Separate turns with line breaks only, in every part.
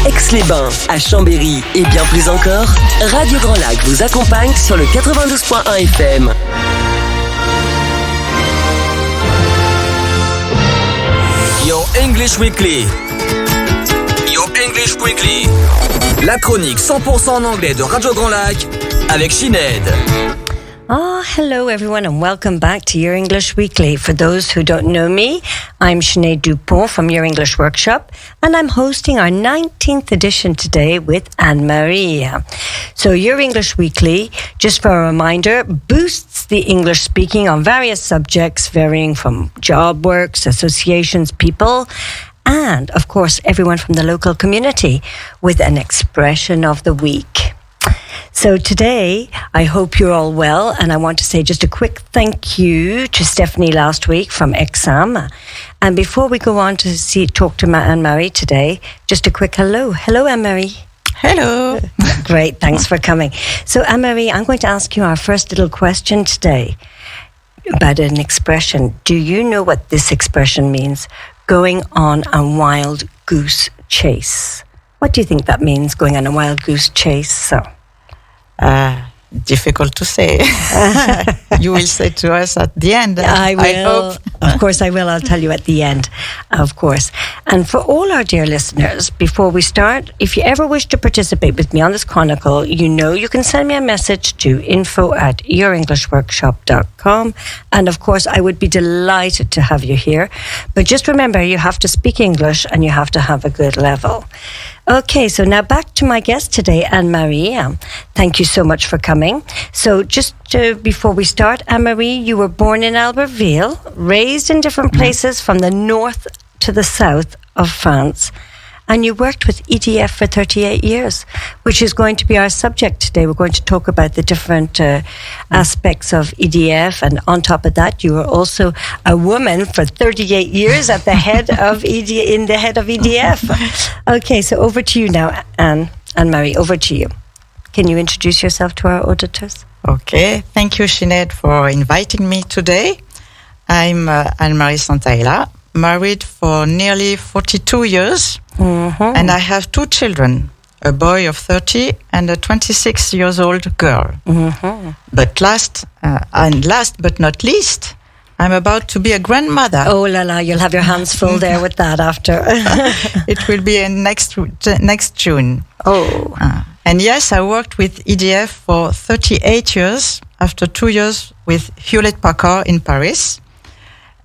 aix-les-bains, à Chambéry et bien plus encore, Radio Grand Lac vous accompagne sur le 92.1 FM.
Your English Weekly. Your English Weekly. La chronique 100% en anglais de Radio Grand Lac avec Sinead.
Hello everyone and welcome back to Your English Weekly. For those who don't know me, I'm Sinead Dupont from Your English Workshop and I'm hosting our 19th edition today with Anne-Marie. So Your English Weekly, just for a reminder, boosts the English speaking on various subjects varying from job works, associations, people, and of course everyone from the local community with an expression of the week. So today, I hope you're all well, and I want to say just a quick thank you to Stephanie last week from Exam. And before we go on to talk to Anne-Marie today, just a quick hello. Hello, Anne-Marie.
Hello.
Great, thanks for coming. So Anne-Marie, I'm going to ask you our first little question today about an expression. Do you know what this expression means? Going on a wild goose chase. What do you think that means, going on a wild goose chase? So.
Difficult to say. You will say to us at the end.
I will.
I hope.
Of course I will. I'll tell you at the end, of course. And for all our dear listeners, before we start, if you ever wish to participate with me on this chronicle, you know you can send me a message to info@yourenglishworkshop.com. And of course, I would be delighted to have you here. But just remember, you have to speak English and you have to have a good level. Okay, so now back to my guest today, Anne-Marie. Thank you so much for coming. So just before we start, Anne-Marie, you were born in Albertville, raised in different places from the north to the south of France, and you worked with EDF for 38 years, which is going to be our subject today. We're going to talk about the different aspects of EDF, and on top of that, you were also a woman for 38 years at the head of EDF. Okay, so over to you now, Anne-Marie, over to you. Can you introduce yourself to our auditors?
Okay, thank you, Sinead, for inviting me today. I'm Anne-Marie Santaella, married for nearly 42 years, and I have two children, a boy of 30 and a 26-years-old girl. But last but not least, I'm about to be a grandmother.
Oh la la, you'll have your hands full there with that after.
It will be in next June.
Oh.
And yes, I worked with EDF for 38 years, after 2 years with Hewlett-Packard in Paris.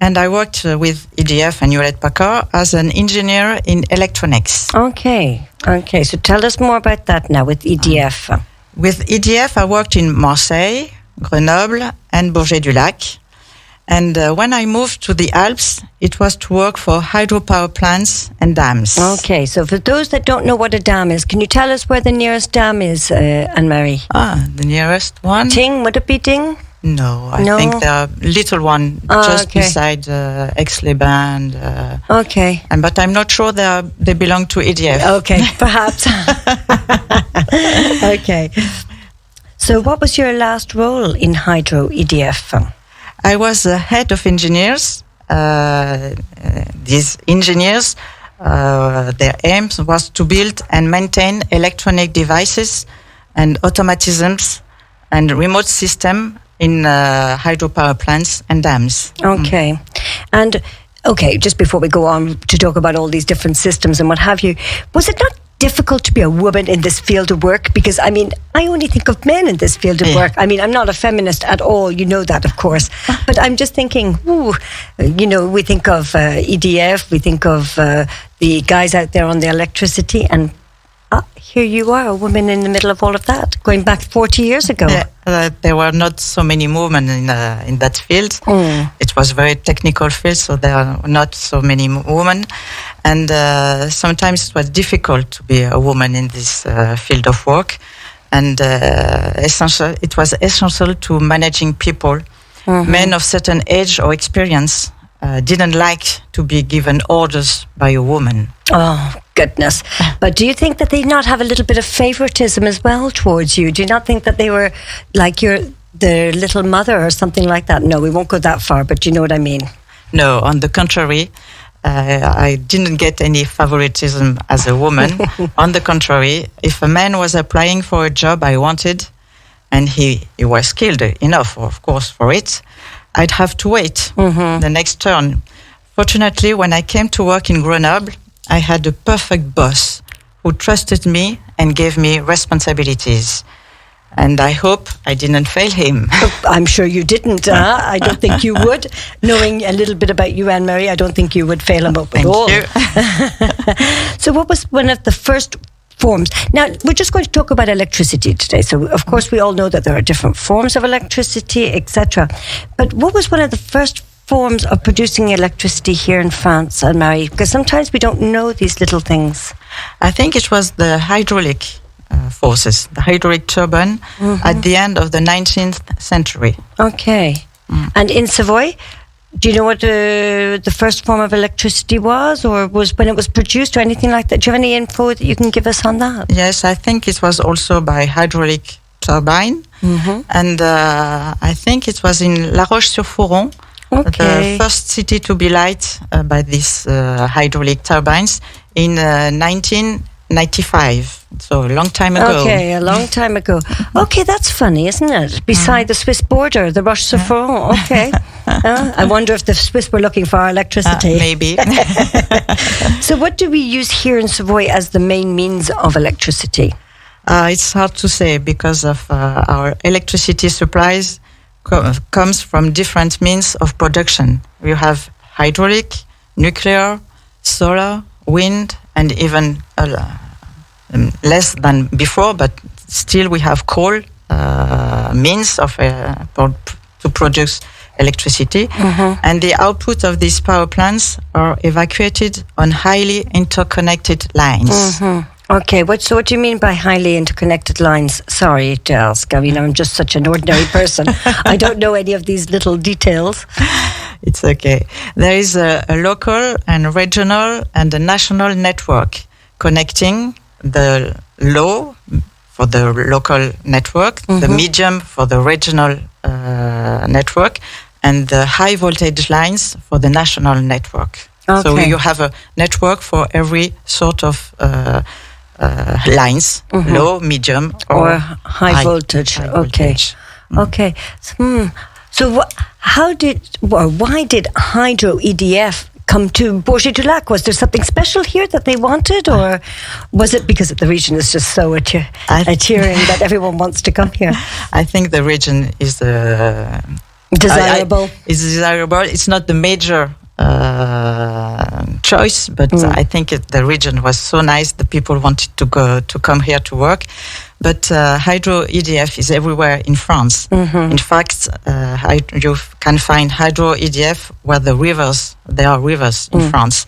And I worked with EDF and Hewlett-Packard as an engineer in electronics.
Okay. So tell us more about that now with EDF.
With EDF, I worked in Marseille, Grenoble, and Bourget-du-Lac. And when I moved to the Alps, it was to work for hydropower plants and dams.
Okay, so for those that don't know what a dam is, can you tell us where the nearest dam is, Anne-Marie?
The nearest one?
Ting, would it be Ting?
No, I think the little one just beside aix-les-bains.
Okay.
But I'm not sure they belong to EDF.
Okay, perhaps. Okay. So what was your last role in Hydro EDF?
I was the head of engineers. These engineers, their aim was to build and maintain electronic devices and automatisms and remote system in hydropower plants and dams.
Okay. And, just before we go on to talk about all these different systems and what have you, was it not difficult to be a woman in this field of work? Because, I only think of men in this field of work. I'm not a feminist at all. You know that, of course. But I'm just thinking, we think of EDF, we think of the guys out there on the electricity, and here you are, a woman in the middle of all of that, going back 40 years ago.
There were not so many women in that field. It was a very technical field, so there are not so many women. And sometimes it was difficult to be a woman in this field of work. And it was essential to managing people. Men of certain age or experience didn't like to be given orders by a woman.
Oh, goodness. But do you think that they not have a little bit of favoritism as well towards you? Do you not think that they were like the little mother or something like that? No, we won't go that far, but you know what I mean.
No, on the contrary, I didn't get any favoritism as a woman. On the contrary, if a man was applying for a job I wanted, and he was skilled enough, of course, for it, I'd have to wait the next turn. Fortunately, when I came to work in Grenoble, I had a perfect boss who trusted me and gave me responsibilities. And I hope I didn't fail him.
I'm sure you didn't. I don't think you would. Knowing a little bit about you, Anne-Marie, I don't think you would fail him up at all.
Thank you.
So what was one of the first forms? Now, we're just going to talk about electricity today. So, of course, we all know that there are different forms of electricity, etc. But what was one of the first forms of producing electricity here in France, Anne-Marie? Because sometimes we don't know these little things.
I think it was the hydraulic forces, the hydraulic turbine, at the end of the 19th century.
Okay. And in Savoy, do you know what the first form of electricity was, or was when it was produced, or anything like that? Do you have any info that you can give us on that?
Yes, I think it was also by hydraulic turbine. And I think it was in La Roche-sur-Foron, the first city to be lighted by these hydraulic turbines in 1995. So a long time ago.
Okay, a long time ago. Okay, that's funny, isn't it? Beside the Swiss border, the Roche-sur-Foron. Okay. I wonder if the Swiss were looking for our electricity.
Maybe.
So what do we use here in Savoy as the main means of electricity?
It's hard to say because of our electricity supplies comes from different means of production. We have hydraulic, nuclear, solar, wind, and even less than before, but still we have coal means of to produce electricity. And the output of these power plants are evacuated on highly interconnected lines.
Okay, so what do you mean by highly interconnected lines? Sorry to ask. I mean, I'm just such an ordinary person. I don't know any of these little details.
It's okay. There is a local and regional and a national network connecting the low for the local network, the medium for the regional network, and the high voltage lines for the national network. Okay. So you have a network for every sort of lines, low, medium, or
high voltage.
High
okay.
Voltage.
Okay. So why did Hydro EDF come to Bourget-du-Lac? Was there something special here that they wanted, or was it because the region is just so adhering that everyone wants to come here?
I think the region is
desirable.
It's desirable. It's not the major choice, but I think the region was so nice that people wanted to come here to work. But Hydro EDF is everywhere in France. In fact, you can find Hydro EDF where there are rivers in France.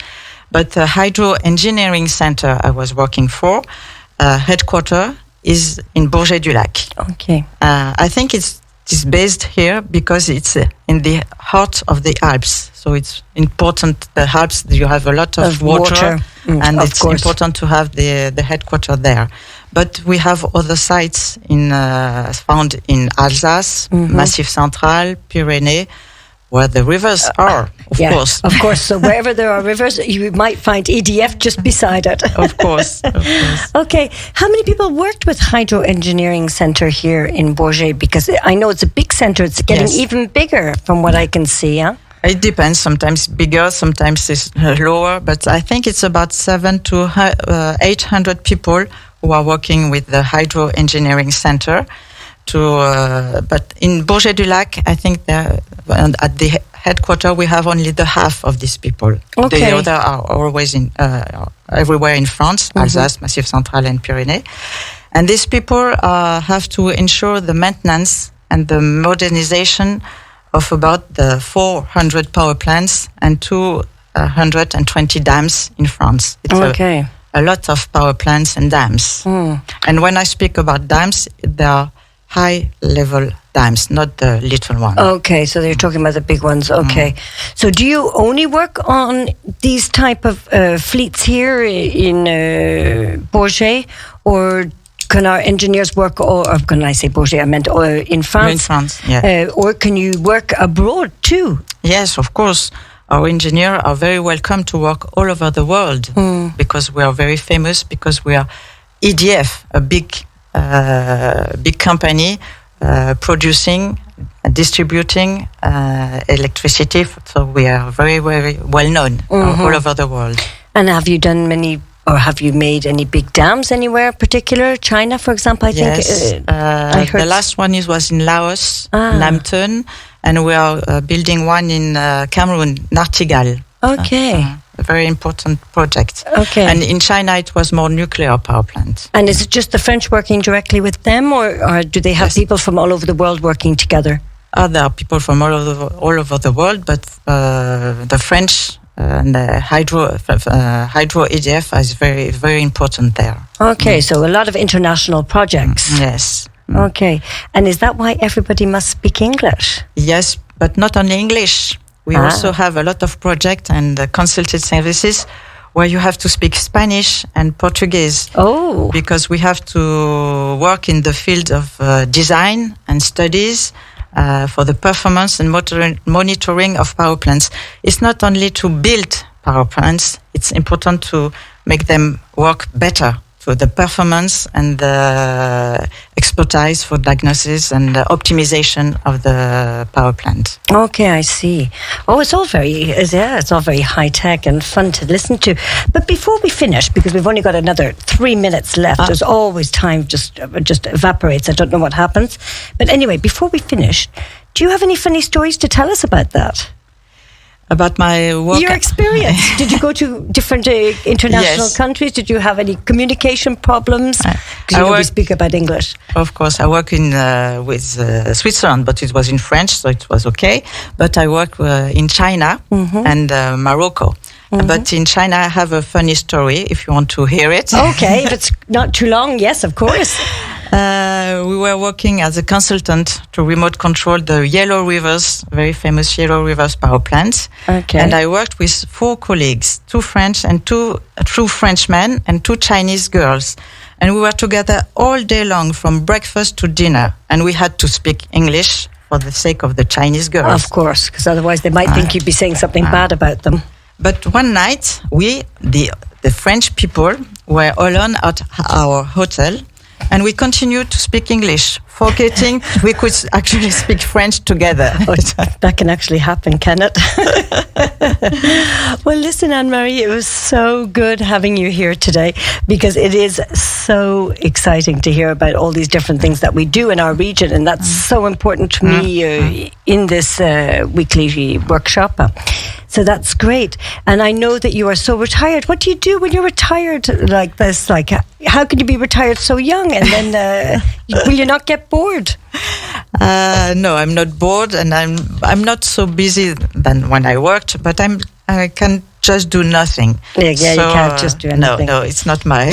But the Hydro Engineering Center I was working for, headquarters is in Bourget-du-Lac.
Okay.
I think it's based here because it's in the heart of the Alps. So it's important, the Alps, you have a lot of water. And it's important to have the headquarters there. But we have other sites found in Alsace, Massif Central, Pyrenees, where the rivers are, of course.
Of course. So wherever there are rivers, you might find EDF just beside it.
Of course.
Okay. How many people worked with Hydro Engineering Center here in Bourget? Because I know it's a big center. It's getting even bigger from what I can see. Huh?
It depends. Sometimes bigger, sometimes it's lower. But I think it's about 700 to 800 people who are working with the Hydro Engineering Center. But in Bourget-du-Lac, I think at the headquarters we have only the half of these people.
Okay.
The other are always everywhere in France, Alsace, Massif Central, and Pyrenees. And these people have to ensure the maintenance and the modernization of about the 400 power plants and 220 dams in France. It's a lot of power plants and dams. And when I speak about dams, they are high-level dams, not the little ones.
Okay, so you're talking about the big ones. Okay. So do you only work on these type of fleets here in Bourget, or can our engineers work, or can I say Bourget, I meant in France?
In France, yeah.
Or can you work abroad too?
Yes, of course. our engineers are very welcome to work all over the world because we are very famous, because we are EDF, a big company producing, distributing electricity. So we are very, very well known all over the world.
And have you done many, or have you made any big dams anywhere particular? China, for example, I think. I heard
the last one was in Laos, Lamton, and we are building one in Cameroon, Nartigal.
Okay.
A very important project.
Okay.
And in China, it was more nuclear power plant.
And is it just the French working directly with them, or do they have people from all over the world working together?
There are people from all over the world, but the French and the hydro EDF is very, very important there.
Okay, so a lot of international projects.
Yes.
Okay. And is that why everybody must speak English?
Yes, but not only English. We also have a lot of projects and consulted services where you have to speak Spanish and Portuguese.
Oh.
Because we have to work in the field of design and studies for the performance and monitoring of power plants. It's not only to build power plants, it's important to make them work better. So the performance and the expertise for diagnosis and the optimization of the power plant.
Okay, I see. Oh, it's all very high tech and fun to listen to. But before we finish, because we've only got another 3 minutes left, there's always time just evaporates. I don't know what happens. But anyway, before we finish, do you have any funny stories to tell us about that?
About my work?
Your experience. Did you go to different international countries? Did you have any communication problems? Because we speak about English.
Of course, I work with Switzerland, but it was in French, so it was okay. But I work in China and Morocco. But in China, I have a funny story, if you want to hear it.
Okay, if it's not too long, yes, of course.
We were working as a consultant to remote control the Yellow Rivers, very famous Yellow Rivers power plant.
Okay.
And I worked with 4 colleagues, 2 French and 2 Frenchmen and 2 Chinese girls. And we were together all day long from breakfast to dinner. And we had to speak English for the sake of the Chinese girls.
Of course, because otherwise they might think you'd be saying something bad about them.
But one night, the French people were alone at our hotel, and we continued to speak English, forgetting we could actually speak French together.
Oh, that can actually happen, can it? Well, listen, Anne-Marie, it was so good having you here today, because it is so exciting to hear about all these different things that we do in our region, and that's so important to me in this weekly workshop. So that's great. And I know that you are so retired. What do you do when you're retired like this? Like, how can you be retired so young? And then will you not get bored?
No, I'm not bored, and I'm not so busy than when I worked, but I can just do nothing.
Yeah, so, you can't just do anything.
No, it's not my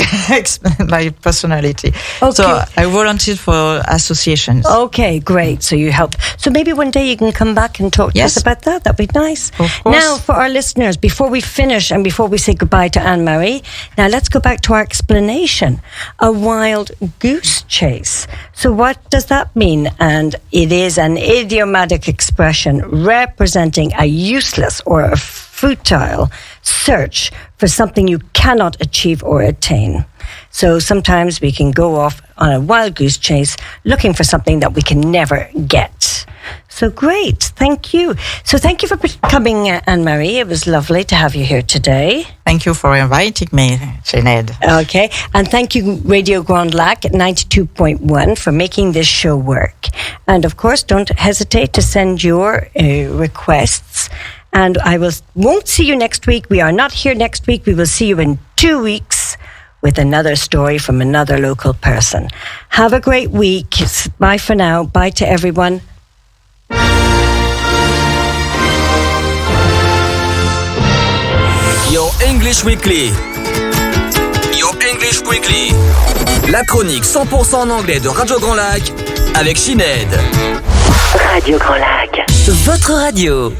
my personality.
Okay.
So I volunteered for associations.
Okay, great. So you help. So maybe one day you can come back and talk to us about that. That'd be nice.
Of course.
Now, for our listeners, before we finish and before we say goodbye to Anne-Marie, now let's go back to our explanation. A wild goose chase. So what does that mean? And it is an idiomatic expression representing a useless or a futile search for something you cannot achieve or attain. So sometimes we can go off on a wild goose chase looking for something that we can never get. So great, thank you. So thank you for coming, Anne-Marie. It was lovely to have you here today.
Thank you for inviting me, Sinead.
Okay, and thank you, Radio Grand Lac at 92.1 for making this show work. And of course, don't hesitate to send your requests. And I won't see you next week. We are not here next week. We will see you in 2 weeks with another story from another local person. Have a great week. Bye for now. Bye to everyone.
Your English Weekly. Your English Weekly. La chronique 100% en anglais de Radio Grand Lac avec Sinead.
Radio Grand Lac. Votre radio.